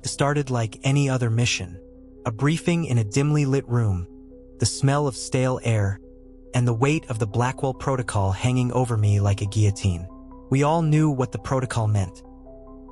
It started like any other mission. A briefing in a dimly lit room, the smell of stale air, and the weight of the Blackwell Protocol hanging over me like a guillotine. We all knew what the protocol meant.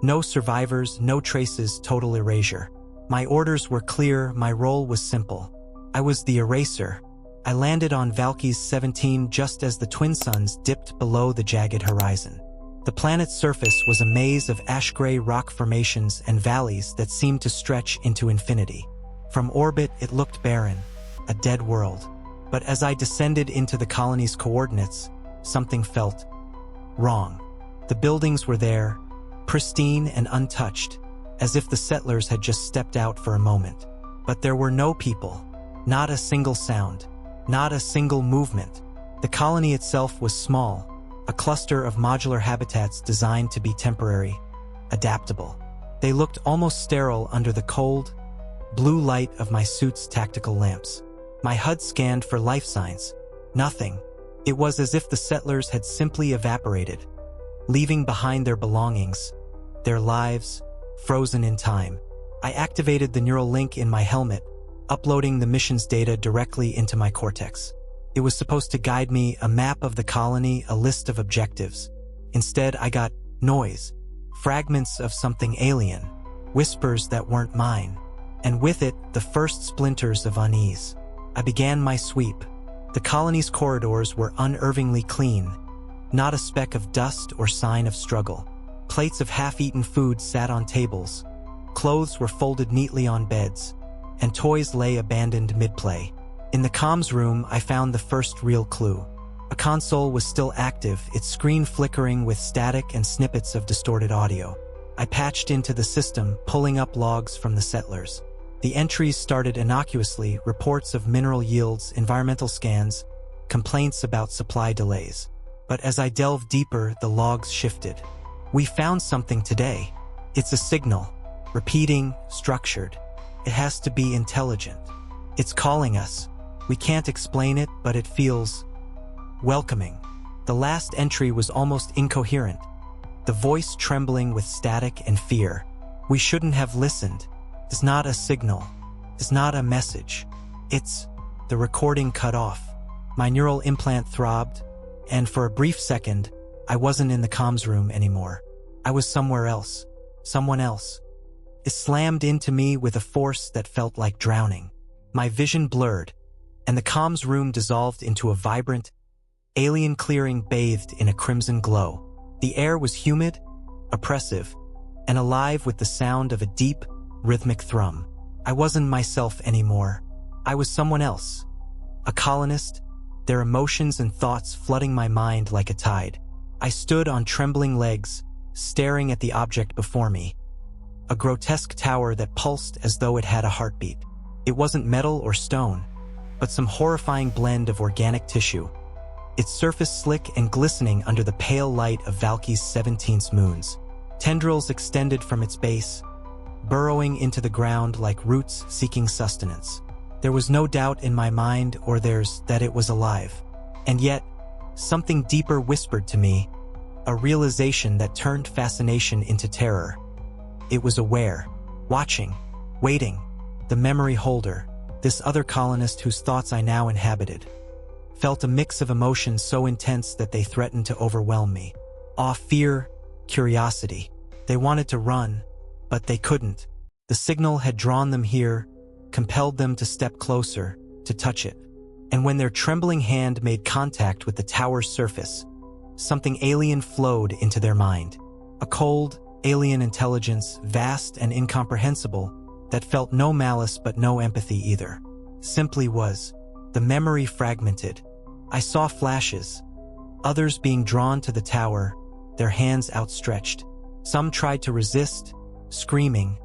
No survivors, no traces, total erasure. My orders were clear, my role was simple. I was the eraser. I landed on Valky's 17 just as the twin suns dipped below the jagged horizon. The planet's surface was a maze of ash-gray rock formations and valleys that seemed to stretch into infinity. From orbit, it looked barren, a dead world. But as I descended into the colony's coordinates, something felt wrong. The buildings were there, pristine and untouched, as if the settlers had just stepped out for a moment. But there were no people, not a single sound, not a single movement. The colony itself was small, a cluster of modular habitats designed to be temporary, adaptable. They looked almost sterile under the cold, blue light of my suit's tactical lamps. My HUD scanned for life signs. Nothing. It was as if the settlers had simply evaporated, leaving behind their belongings, their lives, frozen in time. I activated the neural link in my helmet, uploading the mission's data directly into my cortex. It was supposed to guide me, a map of the colony, a list of objectives. Instead, I got noise, fragments of something alien, whispers that weren't mine, and with it, the first splinters of unease. I began my sweep. The colony's corridors were unervingly clean, not a speck of dust or sign of struggle. Plates of half-eaten food sat on tables, clothes were folded neatly on beds, and toys lay abandoned mid-play. In the comms room, I found the first real clue. A console was still active, its screen flickering with static and snippets of distorted audio. I patched into the system, pulling up logs from the settlers. The entries started innocuously, reports of mineral yields, environmental scans, complaints about supply delays. But as I delved deeper, the logs shifted. We found something today. It's a signal, repeating, structured. It has to be intelligent. It's calling us. We can't explain it, but it feels welcoming. The last entry was almost incoherent, the voice trembling with static and fear. We shouldn't have listened. It's not a signal. It's not a message. It's... The recording cut off. My neural implant throbbed, and for a brief second, I wasn't in the comms room anymore. I was somewhere else. Someone else. It slammed into me with a force that felt like drowning. My vision blurred, and the comms room dissolved into a vibrant, alien clearing bathed in a crimson glow. The air was humid, oppressive, and alive with the sound of a deep, rhythmic thrum. I wasn't myself anymore. I was someone else. A colonist, their emotions and thoughts flooding my mind like a tide. I stood on trembling legs, staring at the object before me. A grotesque tower that pulsed as though it had a heartbeat. It wasn't metal or stone, but some horrifying blend of organic tissue. Its surface slick and glistening under the pale light of Valky's 17th moons. Tendrils extended from its base, burrowing into the ground like roots seeking sustenance. There was no doubt in my mind or theirs that it was alive. And yet, something deeper whispered to me, a realization that turned fascination into terror. It was aware, watching, waiting, the memory holder, this other colonist whose thoughts I now inhabited. Felt a mix of emotions so intense that they threatened to overwhelm me. Awe, fear, curiosity. They wanted to run, but they couldn't. The signal had drawn them here, compelled them to step closer, to touch it. And when their trembling hand made contact with the tower's surface, something alien flowed into their mind. A cold, alien intelligence, vast and incomprehensible, that felt no malice but no empathy either. Simply was. The memory fragmented. I saw flashes, others being drawn to the tower, their hands outstretched. Some tried to resist, screaming,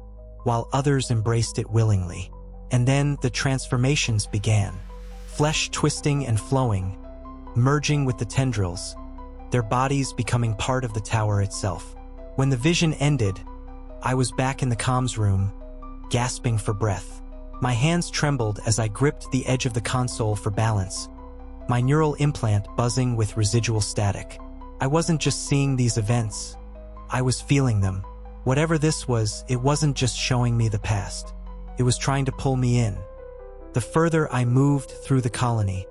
while others embraced it willingly. And then the transformations began. Flesh twisting and flowing, merging with the tendrils, their bodies becoming part of the tower itself. When the vision ended, I was back in the comms room, gasping for breath. My hands trembled as I gripped the edge of the console for balance, my neural implant buzzing with residual static. I wasn't just seeing these events, I was feeling them, Whatever this was, it wasn't just showing me the past. It was trying to pull me in. The further I moved through the colony,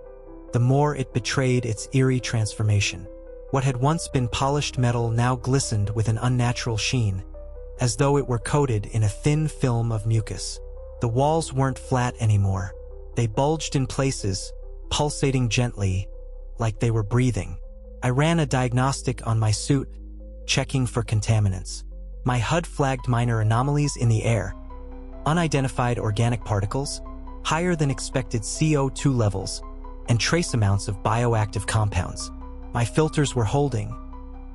the more it betrayed its eerie transformation. What had once been polished metal now glistened with an unnatural sheen, as though it were coated in a thin film of mucus. The walls weren't flat anymore. They bulged in places, pulsating gently, like they were breathing. I ran a diagnostic on my suit, checking for contaminants. My HUD flagged minor anomalies in the air, unidentified organic particles, higher than expected CO2 levels, and trace amounts of bioactive compounds. My filters were holding,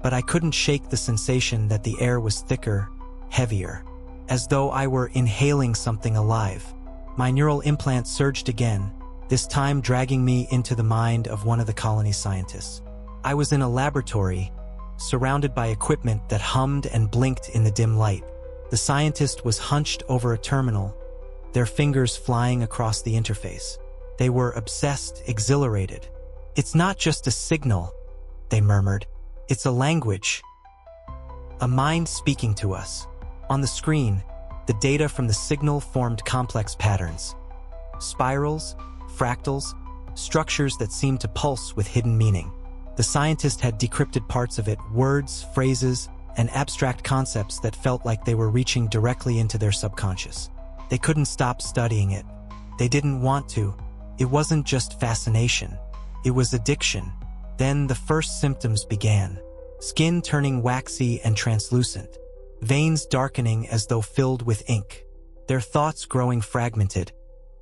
but I couldn't shake the sensation that the air was thicker, heavier, as though I were inhaling something alive. My neural implant surged again, this time dragging me into the mind of one of the colony's scientists. I was in a laboratory, surrounded by equipment that hummed and blinked in the dim light. The scientist was hunched over a terminal, their fingers flying across the interface. They were obsessed, exhilarated. "It's not just a signal," they murmured. "It's a language. A mind speaking to us." On the screen, the data from the signal formed complex patterns. Spirals, fractals, structures that seemed to pulse with hidden meaning. The scientist had decrypted parts of it, words, phrases, and abstract concepts that felt like they were reaching directly into their subconscious. They couldn't stop studying it. They didn't want to. It wasn't just fascination. It was addiction. Then the first symptoms began. Skin turning waxy and translucent. Veins darkening as though filled with ink. Their thoughts growing fragmented,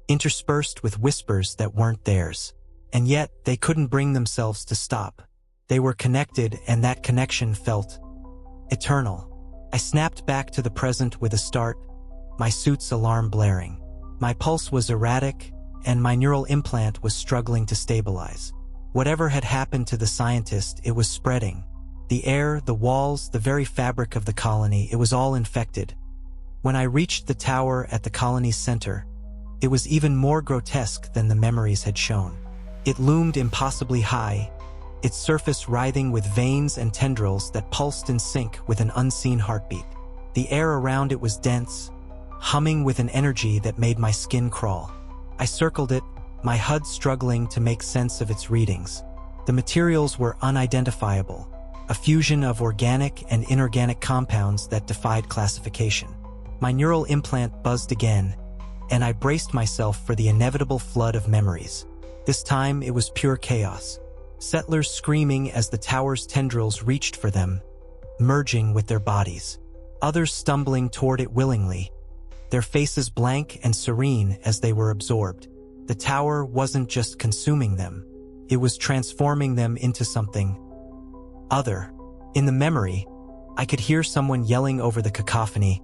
interspersed with whispers that weren't theirs. And yet, they couldn't bring themselves to stop. They were connected, and that connection felt eternal. I snapped back to the present with a start, my suit's alarm blaring. My pulse was erratic, and my neural implant was struggling to stabilize. Whatever had happened to the scientist, it was spreading. The air, the walls, the very fabric of the colony, it was all infected. When I reached the tower at the colony's center, it was even more grotesque than the memories had shown. It loomed impossibly high, its surface writhing with veins and tendrils that pulsed in sync with an unseen heartbeat. The air around it was dense, humming with an energy that made my skin crawl. I circled it, my HUD struggling to make sense of its readings. The materials were unidentifiable, a fusion of organic and inorganic compounds that defied classification. My neural implant buzzed again, and I braced myself for the inevitable flood of memories. This time it was pure chaos. Settlers screaming as the tower's tendrils reached for them, merging with their bodies. Others stumbling toward it willingly, their faces blank and serene as they were absorbed. The tower wasn't just consuming them, it was transforming them into something other. In the memory, I could hear someone yelling over the cacophony,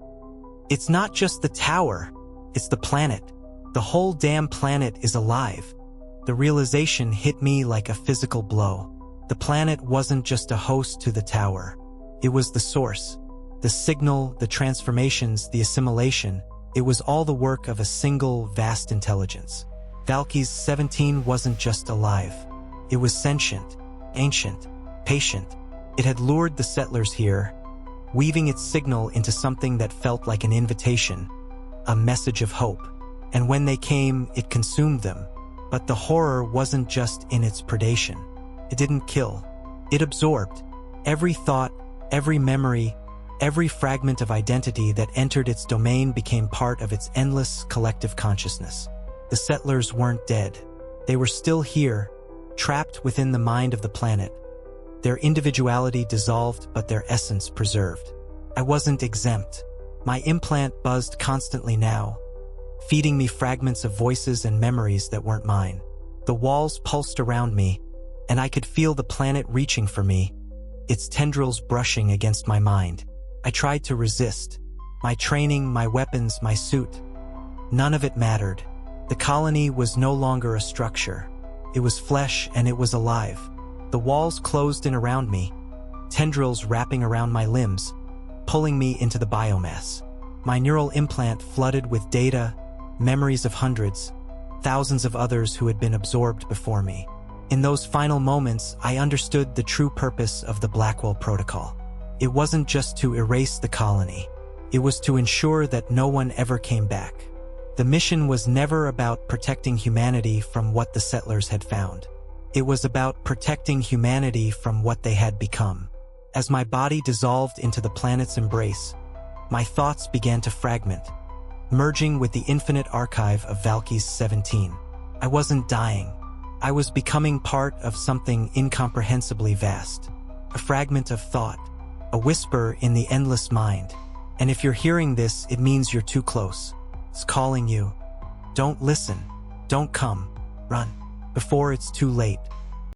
"It's not just the tower, it's the planet. The whole damn planet is alive." The realization hit me like a physical blow. The planet wasn't just a host to the tower. It was the source. The signal, the transformations, the assimilation, it was all the work of a single, vast intelligence. Valky's 17 wasn't just alive. It was sentient, ancient, patient. It had lured the settlers here, weaving its signal into something that felt like an invitation, a message of hope. And when they came, it consumed them. But the horror wasn't just in its predation. It didn't kill. It absorbed. Every thought, every memory, every fragment of identity that entered its domain became part of its endless collective consciousness. The settlers weren't dead. They were still here, trapped within the mind of the planet. Their individuality dissolved, but their essence preserved. I wasn't exempt. My implant buzzed constantly now, feeding me fragments of voices and memories that weren't mine. The walls pulsed around me, and I could feel the planet reaching for me, its tendrils brushing against my mind. I tried to resist. My training, my weapons, my suit. None of it mattered. The colony was no longer a structure. It was flesh, and it was alive. The walls closed in around me, tendrils wrapping around my limbs, pulling me into the biomass. My neural implant flooded with data, memories of hundreds, thousands of others who had been absorbed before me. In those final moments, I understood the true purpose of the Blackwell Protocol. It wasn't just to erase the colony. It was to ensure that no one ever came back. The mission was never about protecting humanity from what the settlers had found. It was about protecting humanity from what they had become. As my body dissolved into the planet's embrace, my thoughts began to fragment, merging with the infinite archive of Valky's 17. I wasn't dying. I was becoming part of something incomprehensibly vast. A fragment of thought, a whisper in the endless mind. And if you're hearing this, it means you're too close. It's calling you. Don't listen. Don't come. Run. Before it's too late.